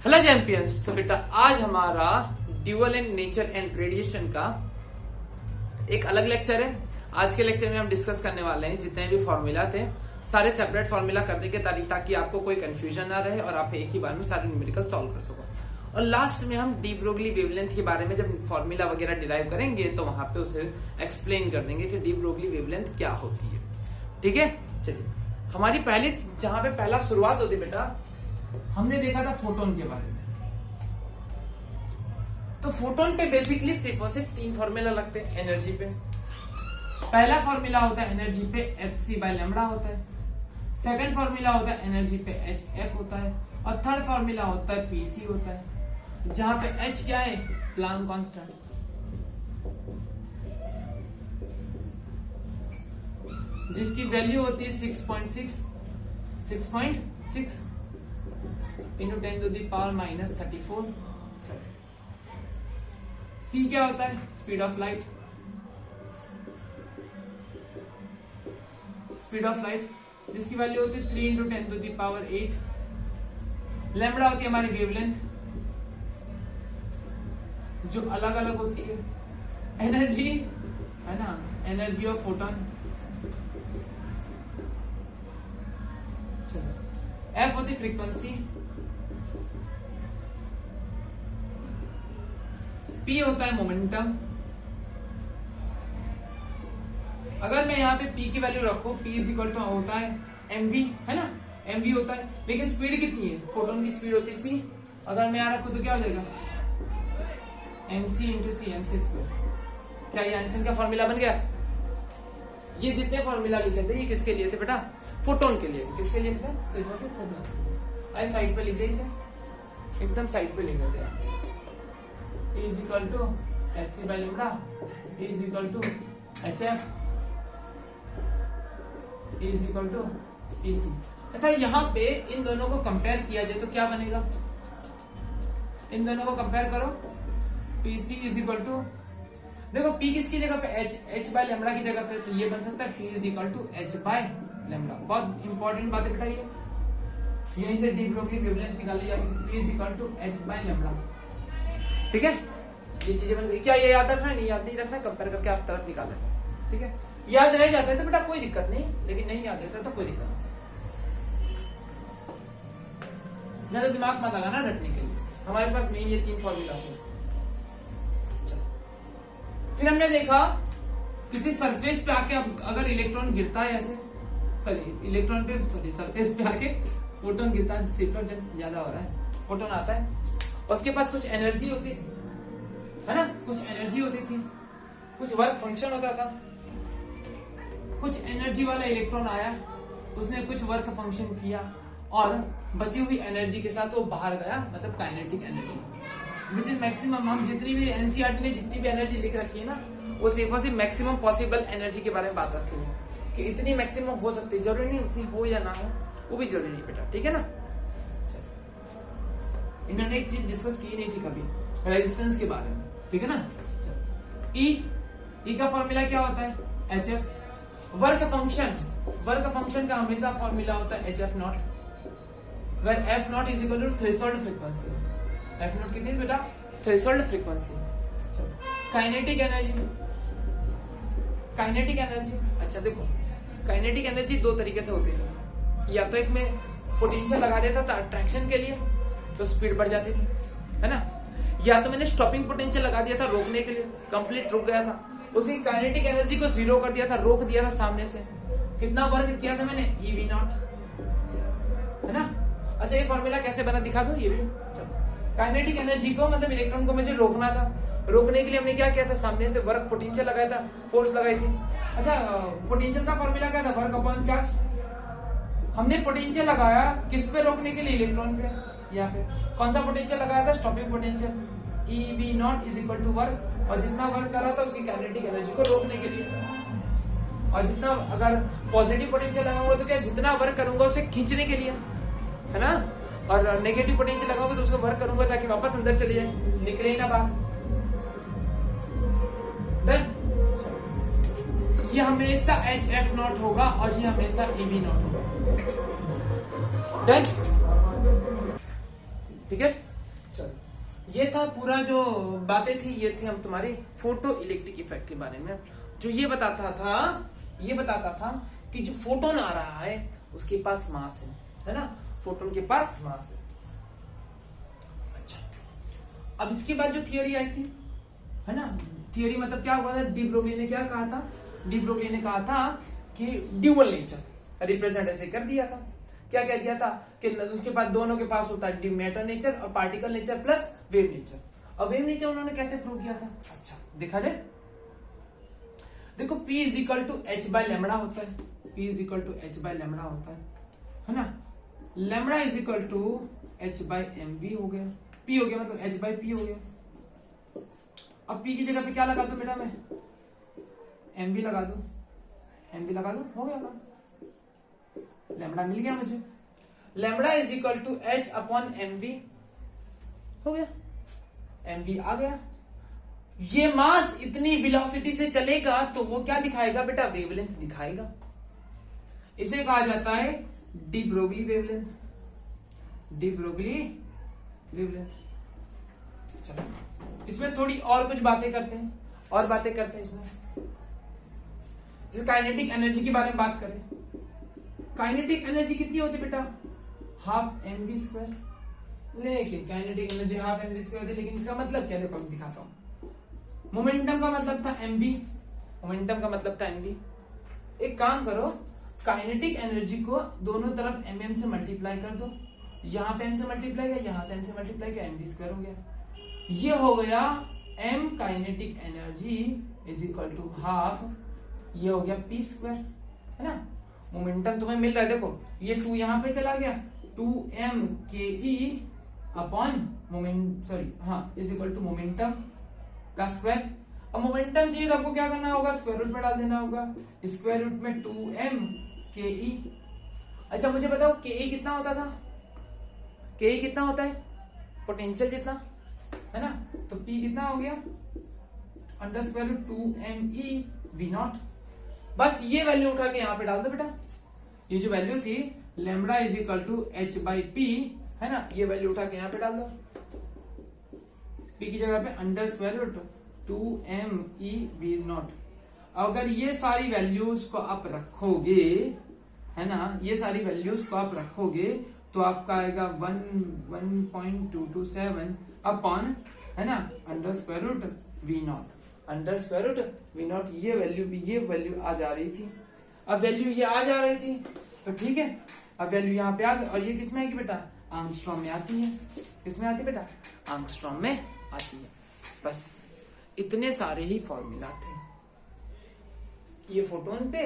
Hello champions. तो बेटा आज हमारा dual and nature and radiation का एक अलग लेक्चर है। आज के लेक्चर में हम डिस्कस करने वाले हैं जितने भी फॉर्मूला थे सारे सेपरेट फॉर्मूला कर देंगे ताकि आपको कोई कंफ्यूजन ना रहे और आप एक ही बार में सारे न्यूमेरिकल सॉल्व कर सको। और लास्ट में हम डी ब्रोगली वेवलेंथ के बारे में जब फॉर्मूला वगैरह डिराइव करेंगे तो वहां पे उसे एक्सप्लेन कर देंगे कि डी ब्रोगली वेवलेंथ क्या होती है। ठीक है, चलिए हमारी पहली जहां पे पहला शुरुआत होती बेटा हमने देखा था फोटोन के बारे में। तो फोटोन पे बेसिकली सिर्फ और सिर्फ तीन फॉर्मूला लगते हैं एनर्जी पे। पहला फॉर्मूला होता है एनर्जी पे Hc/λ होता है, सेकंड फॉर्मूला होता है एनर्जी पे Hf होता है और थर्ड फॉर्मूला होता है Pc होता है, जहां पे H क्या है, प्लांक कांस्टेंट, जिसकी वैल्यू होती है 6.6 इंटू 10⁻⁻34। C क्या होता है, स्पीड ऑफ लाइट, जिसकी वैल्यू होती है 3 इंटू 10⁸। लैम्बडा होती है हमारी वेवलेंथ जो अलग अलग होती है। एनर्जी है ना, एनर्जी ऑफ फोटोन। F होती फ्रीक्वेंसी, P होता है मोमेंटम। अगर मैं यहाँ पे P की वैल्यू रखूं, P इज इक्वल टू होता है mv, है ना, mv होता है, लेकिन स्पीड कितनी है, फोटोन की स्पीड होती है c। अगर मैं यहाँ रखूं तो क्या हो जाएगा, mc इंटू सी, mc²। क्या ये आंसर का फॉर्मूला बन गया? ये जितने फॉर्मूला लिखे थे ये किसके लिए थे बेटा, फोटोन के लिए। किसके लिए थे? सिर्फ और सिर्फ फोटोन। आइए साइड पे लिख दे, इसे एकदम साइड पे लिख देते हैं। E is equal to Hc/λ, E is equal to Hf, E is equal to Pc। अच्छा, यहाँ पे इन दोनों को कंपेयर किया जाए तो क्या बनेगा, इन दोनों को कंपेयर करो। Pc इज इक्वल टू, देखो P किसकी जगह पे, H/λ की जगह पे, तो ये बन सकता है P is equal to H/λ। बहुत इंपॉर्टेंट बात है बेटा ये, यहीं से डी ब्रोगली वेवलेंथ निकाली जाएगी, P is equal to H/λ। ठीक है, ये चीजें बन गई। क्या ये याद रखना है? नहीं, याद नहीं रखना, कंपेयर करके आप तुरंत निकाल लेना। ठीक है, याद रह जाता है तो बेटा कोई दिक्कत नहीं, लेकिन नहीं याद रहता तो कोई दिक्कत नहीं। ज्यादा दिमाग मत लगाना रटने के लिए। हमारे पास मेन ये तीन फॉर्मूला है। फिर हमने देखा किसी सरफेस पे आके अगर इलेक्ट्रॉन गिरता है ऐसे, सरफेस पे आके फोटोन गिरता है, ज्यादा हो रहा है, फोटोन आता है, उसके पास कुछ एनर्जी होती थी, है ना, कुछ एनर्जी होती थी, कुछ वर्क फंक्शन होता था। कुछ एनर्जी वाला इलेक्ट्रॉन आया, उसने कुछ वर्क फंक्शन किया और बची हुई एनर्जी के साथ वो बाहर गया, मतलब kinetic energy which is maximum. हम जितनी भी एनसीईआरटी ने जितनी भी एनर्जी लिख रखी है ना, वो सिर्फ और सिर्फ मैक्सिमम पॉसिबल एनर्जी के बारे में बात रखी है कि इतनी मैक्सिमम हो सकती है, जरूरी नहीं उतनी हो या ना हो, वो भी जरूरी नहीं बेटा। ठीक है ना, इन्होंने एक चीज डिस्कस की नहीं थी कभी, रेजिस्टेंस के बारे में। ठीक है ना, ई का फॉर्मूला क्या होता है, Hf। वर्क फंक्शन का हमेशा फॉर्मूला होता है Hf0, where F0 is equal to threshold frequency. F0 कितनी बेटा, थ्रेशोल्ड फ्रीक्वेंसी। काइनेटिक एनर्जी, अच्छा देखो, काइनेटिक एनर्जी दो तरीके से होती थी। या तो एक में पोटेंशियल लगा देता था अट्रैक्शन के लिए तो स्पीड बढ़ जाती थी, है ना, या तो मैंने स्टॉपिंग पोटेंशियल लगा दिया था रोकने के लिए, कंप्लीट रुक गया था, उसी काइनेटिक एनर्जी को जीरो कर दिया था, रोक दिया था सामने से। कितना वर्क किया था मैंने, eV0, है ना। अच्छा, ये फॉर्मूला कैसे बना दिखा दो, ये भी। काइनेटिक एनर्जी को मतलब इलेक्ट्रॉन को मुझे रोकना था, रोकने के लिए हमने क्या किया था, सामने से वर्क पोटेंशियल लगाया था, फोर्स लगाई थी। अच्छा, पोटेंशियल का फॉर्मूला क्या था, वर्क अपॉन चार्ज। हमने पोटेंशियल लगाया किस पे रोकने के लिए, इलेक्ट्रॉन पे। यहाँ पे कौन सा पोटेंशियल लगाया था, stopping potential, eV0 is equal to work, और जितना वर्क कर रहा था उसकी काइनेटिक एनर्जी को रोकने के लिए। और जितना अगर पॉजिटिव पोटेंशियल लगाऊंगा तो क्या, जितना वर्क करूंगा उसे खींचने के लिए, है ना, और नेगेटिव पोटेंशियल लगाऊंगा तो उसको वर्क करूंगा ताकि वापस अंदर चले जाए, निकले ही ना बाहर। ये हमेशा Hf0 होगा और ये हमेशा eV0 होगा। डन, ठीक है। ये था पूरा जो बातें थी, ये थी हम तुम्हारी फोटो इलेक्ट्रिक इफेक्ट के बारे में, जो ये बताता था कि जो फोटोन आ रहा है उसके पास मास है ना, फोटोन के पास मास है। अच्छा, अब इसके बाद जो थियोरी आई थी, है ना, थियोरी मतलब क्या हुआ था, डी ब्रोगली ने क्या कहा था, डी ब्रोगली ने कहा था कि ड्यूअल नेचर रिप्रेजेंट ऐसे कर दिया था। क्या कह दिया था कि उसके पास दोनों के पास होता है मैटर नेचर और particle nature plus wave nature. और वेव नेचर उन्होंने कैसे प्रूव किया था, अच्छा देखा जाए, देखो P is equal to H by lambda होता है, P is equal to H by lambda होता है ना, lambda is equal to H by M V हो गया, P हो गया मतलब एच बाय पी हो गया। अब P की जगह पे क्या लगा दूं बेटा, मैं एम वी लगा दूं, एम वी लगा दूं, हो गया काम, लैम्बडा मिल गया मुझे, lambda is equal to H upon M V हो गया, एम वी आ गया। ये मास इतनी वेलोसिटी से चलेगा तो वो क्या दिखाएगा बेटा, वेवलेंथ दिखाएगा। इसे कहा जाता है de Broglie wavelength, de Broglie wavelength. चलो इसमें थोड़ी और कुछ बातें करते हैं, और बातें करते हैं इसमें, जैसे काइनेटिक एनर्जी के बारे में बात करें। काइनेटिक एनर्जी कितनी होती है बेटा, हाफ एम वी स्क्वायर, लेकिन kinetic energy half M V square होती है, लेकिन इसका मतलब क्या, देखो दिखाता हूं। मोमेंटम का मतलब था एम बी, मोमेंटम का मतलब था एम बी। एक काम करो, काइनेटिक एनर्जी को दोनों तरफ एम एम से मल्टीप्लाई कर दो, यहां पे एम से मल्टीप्लाई किया, यहां से एम से मल्टीप्लाई किया, एम बी स्क्वायर हो गया। ये हो गया M kinetic energy is equal to half, ये हो गया पी स्क्वायर, है ना। मोमेंटम तुम्हें मिल रहा है, देखो ये 2 यहां पे चला गया, 2m के ई अपॉन मोमेंट, सॉरी हाँ, इज इक्वल टू मोमेंटम का स्क्वायर। अब मोमेंटम चाहिए तो आपको क्या करना होगा, स्क्वायर रूट में डाल देना होगा, स्क्वायर रूट में 2m के ई। अच्छा मुझे बताओ के ई कितना होता था, के ई कितना होता है, पोटेंशियल जितना, है ना, तो P कितना हो गया, under square root 2me V naught. बस ये वैल्यू उठा के यहां पे डाल दो बेटा, ये जो वैल्यू थी lambda is equal to H by P, है ना, ये वैल्यू उठा के यहां पे डाल दो, P की जगह पे under square root 2me V naught. अगर ये सारी वैल्यूज को आप रखोगे, है ना, ये सारी वैल्यूज को आप रखोगे तो आपका आएगा 1.227 अपॉन, है ना, under square root V naught, under square root V naught. ये वैल्यू आ जा रही थी, अब वैल्यू ये आ जा रही थी तो ठीक है, अब वैल्यू यहाँ पे आ गई, और ये किस में आएगी बेटा, आर्मस्ट्रॉन्ग में आती है, किसमें आती है बेटा, आर्मस्ट्रॉन्ग में आती है। बस इतने सारे ही फॉर्मूला थे, ये फोटोन पे,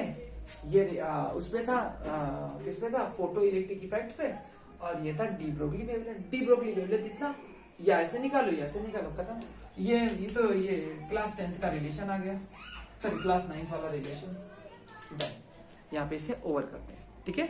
ये उस पे था, किस पे था, फोटो इलेक्ट्रिक इफेक्ट पे, और ये था de Broglie wavelength. De Broglie wavelength इतना, या ऐसे निकालो या ऐसे निकालो, खत्म। ये तो ये क्लास 10th का रिलेशन आ गया, सॉरी क्लास 9th वाला रिलेशन। यहाँ पे इसे ओवर करते हैं, ठीक है।